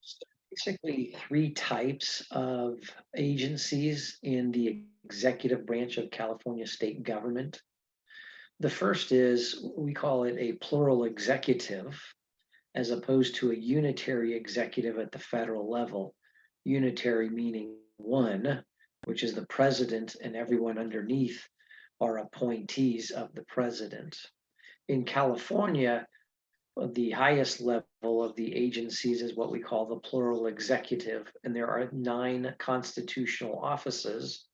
So basically, three types of agencies in the executive branch of California state government. The first is we call it a plural executive, as opposed to a unitary executive at the federal level. Unitary meaning one, which is the president, and everyone underneath are appointees of the president. In California, the highest level of the agencies is what we call the plural executive, and there are 9 constitutional offices.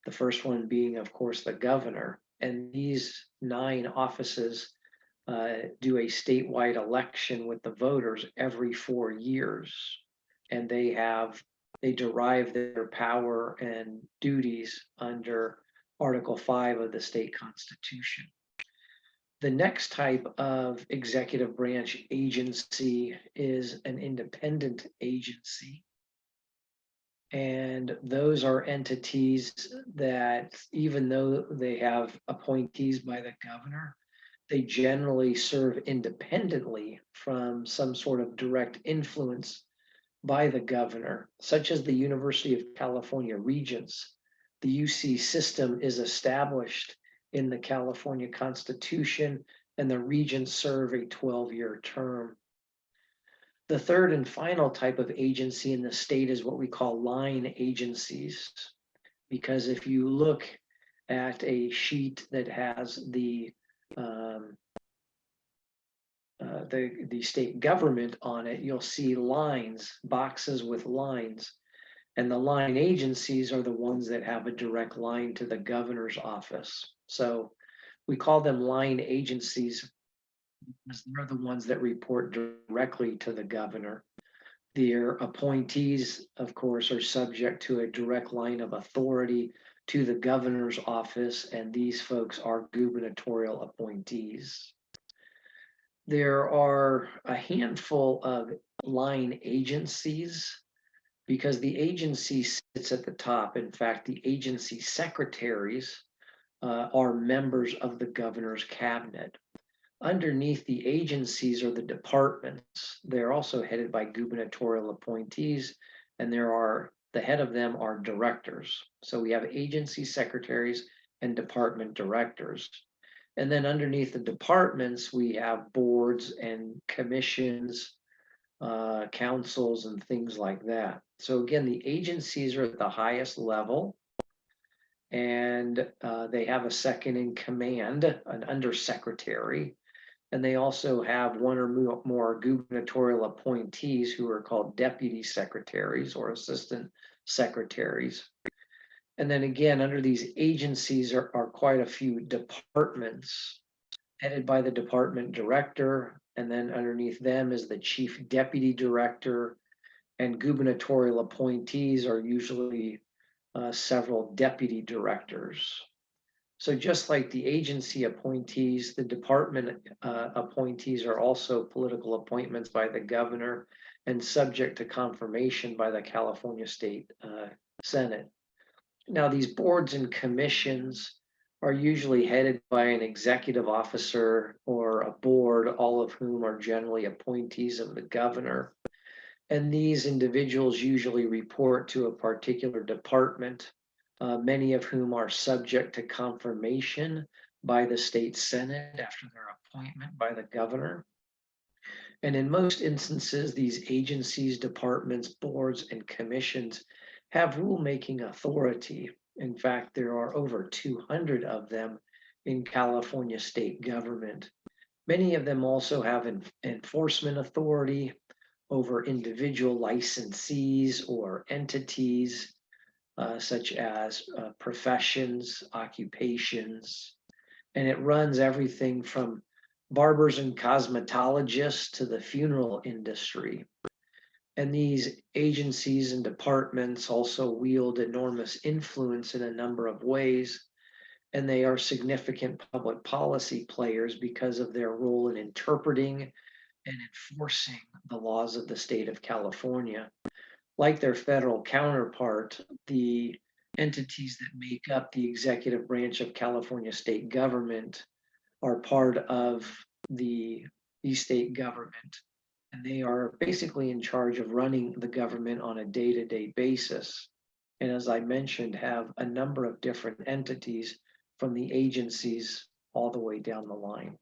The first one being, of course, the governor. And these 9 offices do a statewide election with the voters every 4 years. And they derive their power and duties under Article 5 of the state constitution. The next type of executive branch agency is an independent agency. And those are entities that, even though they have appointees by the governor, they generally serve independently from some sort of direct influence by the governor, such as the University of California Regents. The UC system is established in the California Constitution, and the regents serve a 12-year term. The third and final type of agency in the state is what we call line agencies, because if you look at a sheet that has um, the state government on it, you'll see lines, boxes with lines. And the line agencies are the ones that have a direct line to the governor's office. So we call them line agencies because they're the ones that report directly to the governor. Their appointees, of course, are subject to a direct line of authority to the governor's office, and these folks are gubernatorial appointees. There are a handful of line agencies because the agency sits at the top. In fact, the agency secretaries are members of the governor's cabinet. Underneath the agencies are the departments. They're also headed by gubernatorial appointees, and the head of them are directors. So we have agency secretaries and department directors. And then underneath the departments, we have boards and commissions, councils, and things like that. So again, the agencies are at the highest level, and they have a second in command, an undersecretary, and they also have one or more gubernatorial appointees who are called deputy secretaries or assistant secretaries. And then again, under these agencies are quite a few departments headed by the department director. And then underneath them is the chief deputy director, and gubernatorial appointees are usually several deputy directors. So just like the agency appointees, the department appointees are also political appointments by the governor and subject to confirmation by the California State Senate. Now, these boards and commissions are usually headed by an executive officer or a board, all of whom are generally appointees of the governor. And these individuals usually report to a particular department, many of whom are subject to confirmation by the state Senate after their appointment by the governor. And in most instances, these agencies, departments, boards, and commissions have rulemaking authority. In fact, there are over 200 of them in California state government. Many of them also have enforcement authority over individual licensees or entities, such as professions, occupations, and it runs everything from barbers and cosmetologists to the funeral industry. And these agencies and departments also wield enormous influence in a number of ways, and they are significant public policy players because of their role in interpreting and enforcing the laws of the state of California. Like their federal counterpart, the entities that make up the executive branch of California state government are part of the state government, And they are basically in charge of running the government on a day-to-day basis. And as I mentioned, have a number of different entities from the agencies all the way down the line.